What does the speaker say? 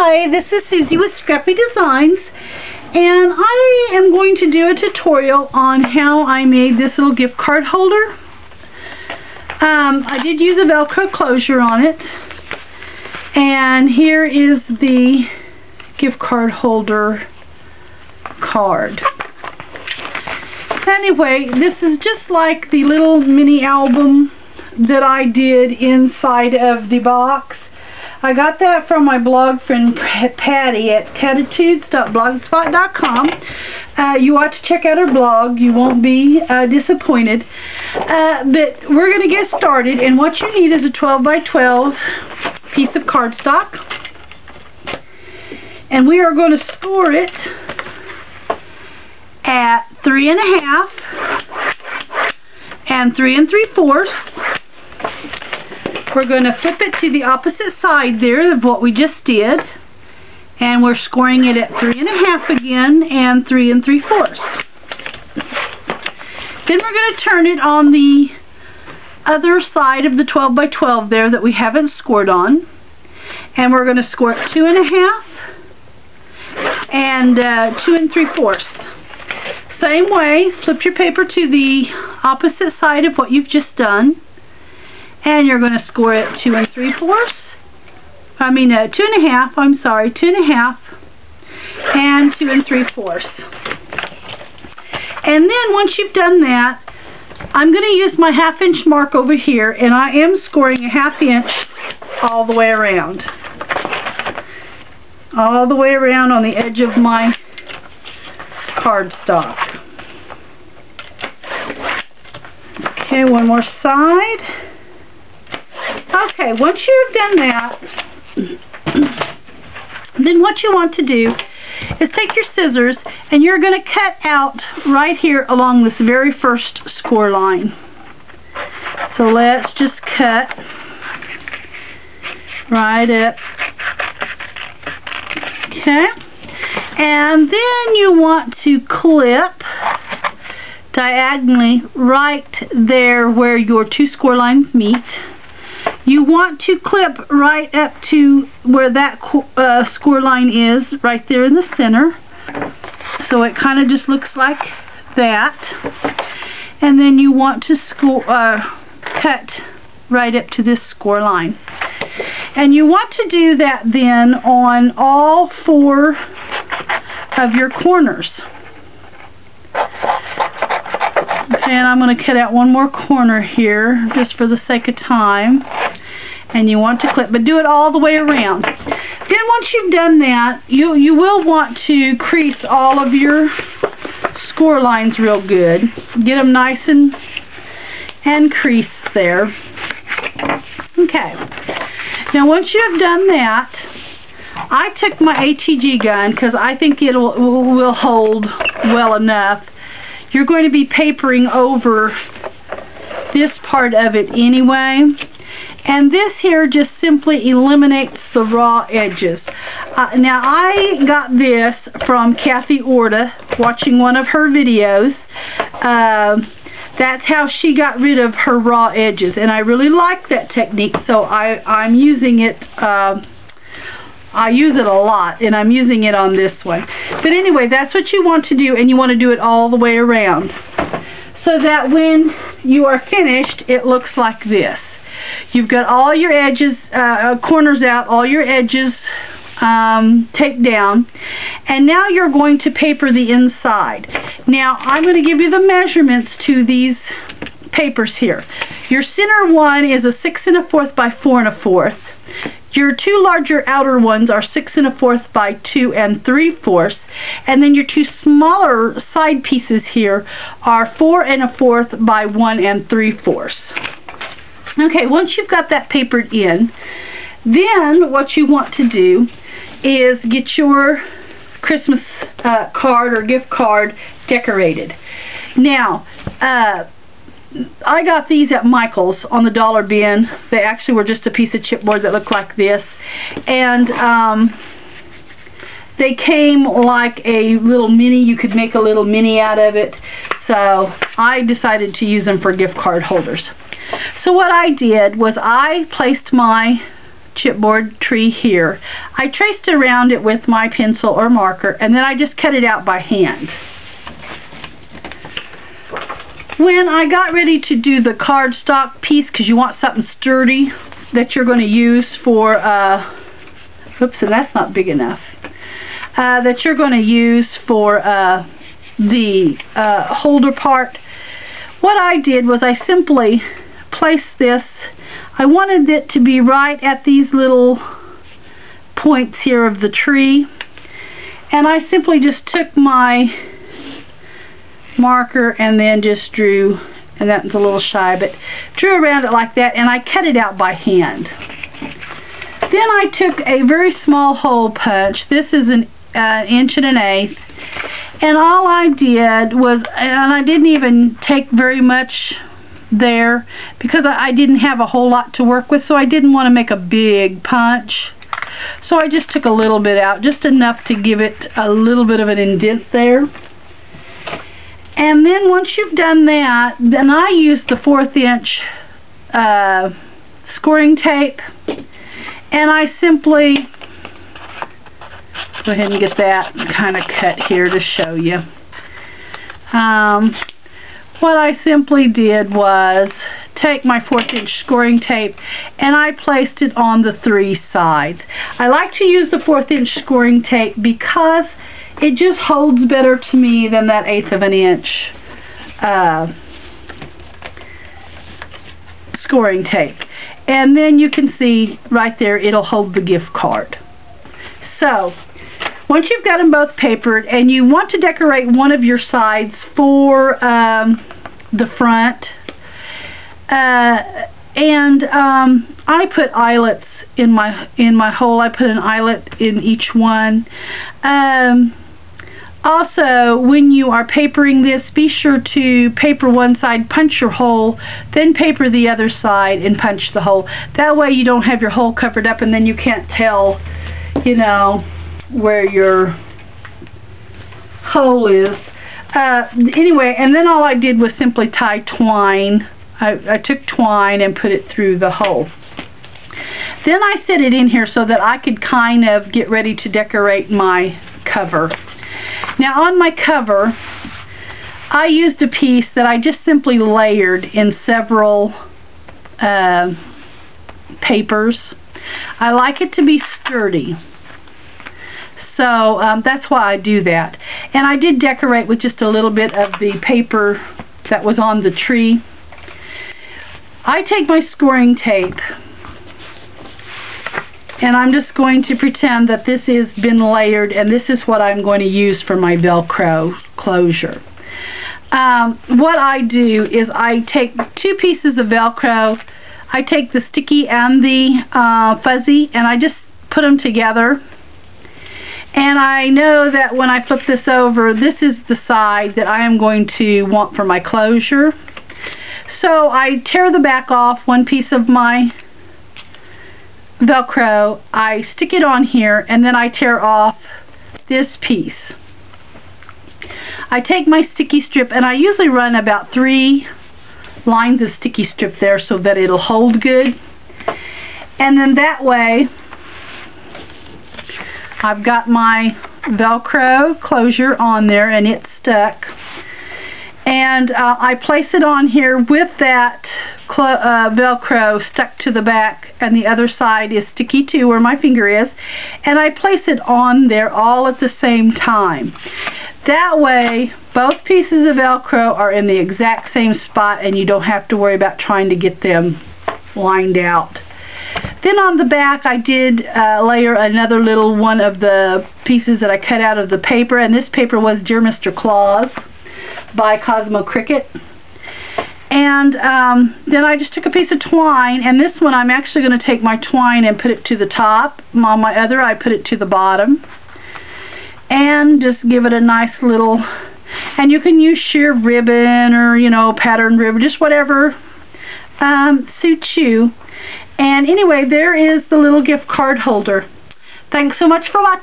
Hi, this is Susie with Scrappy Designs, and I am going to do a tutorial on how I made this little gift card holder. I did use a Velcro closure on it, and here is the gift card holder card. Anyway, this is just like the little mini album that I did inside of the box. I got that from my blog friend Patty at catitudes.blogspot.com. You ought to check out her blog. You won't be disappointed. But we're going to get started, and what you need is a 12 by 12 piece of cardstock. And we are going to score it at 3.5 and 3 3/4. We're going to flip it to the opposite side there of what we just did, and we're scoring it at 3.5 again and 3 3/4. Then we're going to turn it on the other side of the 12 by 12 there that we haven't scored on, and we're going to score it 2.5 and 2 3/4. Same way, flip your paper to the opposite side of what you've just done, and you're going to score it 2 3/4. I mean 2.5. I'm sorry, 2.5 and 2 3/4. And then once you've done that, I'm going to use my 1/2 inch mark over here, and I am scoring a 1/2 inch all the way around. All the way around on the edge of my cardstock. Okay, one more side. Okay, once you've done that, then what you want to do is take your scissors and you're going to cut out right here along this very first score line. So let's just cut right up. Okay, and then you want to clip diagonally right there where your two score lines meet. You want to clip right up to where that score line is, right there in the center. So it kind of just looks like that. And then you want to cut right up to this score line. And you want to do that then on all 4 of your corners. Okay, and I'm going to cut out one more corner here just for the sake of time. And you want to clip, but do it all the way around. Then once you've done that, you will want to crease all of your score lines real good. Get them nice and creased there. Okay. Now once you have done that, I took my ATG gun because I think it will hold well enough. You're going to be papering over this part of it anyway. And this here just simply eliminates the raw edges. Now I got this from Kathy Orta, watching one of her videos. That's how she got rid of her raw edges, and I really like that technique, so I'm using it. I use it a lot, and I'm using it on this one. But anyway, that's what you want to do, and you want to do it all the way around, so that when you are finished, it looks like this. You've got all your edges, corners out, all your edges taped down, and now you're going to paper the inside. Now I'm going to give you the measurements to these papers here. Your center one is a 6 1/4 by 4 1/4. Your 2 larger outer ones are 6 1/4 by 2 3/4, and then your 2 smaller side pieces here are 4 1/4 by 1 3/4. Okay, once you've got that papered in, then what you want to do is get your Christmas card or gift card decorated. Now, I got these at Michael's on the dollar bin. They actually were just a piece of chipboard that looked like this, and they came like a little mini. You could make a little mini out of it, so I decided to use them for gift card holders. So what I did was I placed my chipboard tree here. I traced around it with my pencil or marker, and then I just cut it out by hand. When I got ready to do the cardstock piece, because you want something sturdy that you're going to use for, oops, and that's not big enough, that you're going to use for the holder part, what I did was I simply placed this. I wanted it to be right at these little points here of the tree, and I simply just took my marker and then just drew, and that was a little shy, but drew around it like that, and I cut it out by hand. Then I took a very small hole punch. This is an 1 1/8 inch, and all I did was, and I didn't even take very much there because I didn't have a whole lot to work with, so I didn't want to make a big punch. So I just took a little bit out, just enough to give it a little bit of an indent there. And then once you've done that, then I used the 1/4 inch scoring tape, and I simply go ahead and get that kind of cut here to show you. What I simply did was take my 1/4 inch scoring tape and I placed it on the 3 sides. I like to use the 1/4 inch scoring tape because it just holds better to me than that 1/8 inch scoring tape. And then you can see right there, it'll hold the gift card. So once you've got them both papered and you want to decorate one of your sides for the front, I put eyelets in my hole. I put an eyelet in each one. Also, when you are papering this, be sure to paper one side, punch your hole, then paper the other side and punch the hole. That way you don't have your hole covered up and then you can't tell, you know, where your hole is. Anyway, and then all I did was simply tie twine. I took twine and put it through the hole. Then I set it in here so that I could kind of get ready to decorate my cover. Now on my cover, I used a piece that I just simply layered in several papers. I like it to be sturdy. So that's why I do that. And I did decorate with just a little bit of the paper that was on the tree. I take my scoring tape and I'm just going to pretend that this has been layered, and this is what I'm going to use for my Velcro closure. What I do is I take 2 pieces of Velcro. I take the sticky and the fuzzy, and I just put them together. And I know that when I flip this over, this is the side that I am going to want for my closure. So I tear the back off one piece of my Velcro, I stick it on here, and then I tear off this piece. I take my sticky strip, and I usually run about 3 lines of sticky strip there so that it'll hold good. And then that way I've got my Velcro closure on there and it's stuck. And I place it on here with that Velcro stuck to the back, and the other side is sticky too, where my finger is, and I place it on there all at the same time. That way both pieces of Velcro are in the exact same spot and you don't have to worry about trying to get them lined out. Then on the back I did layer another little one of the pieces that I cut out of the paper, and this paper was Dear Mr. Claus by Cosmo Cricket. And then I just took a piece of twine, and this one I'm actually going to take my twine and put it to the top. On my other I put it to the bottom, and just give it a nice little, and you can use sheer ribbon or, you know, patterned ribbon, just whatever suits you. And anyway, there is the little gift card holder. Thanks so much for watching.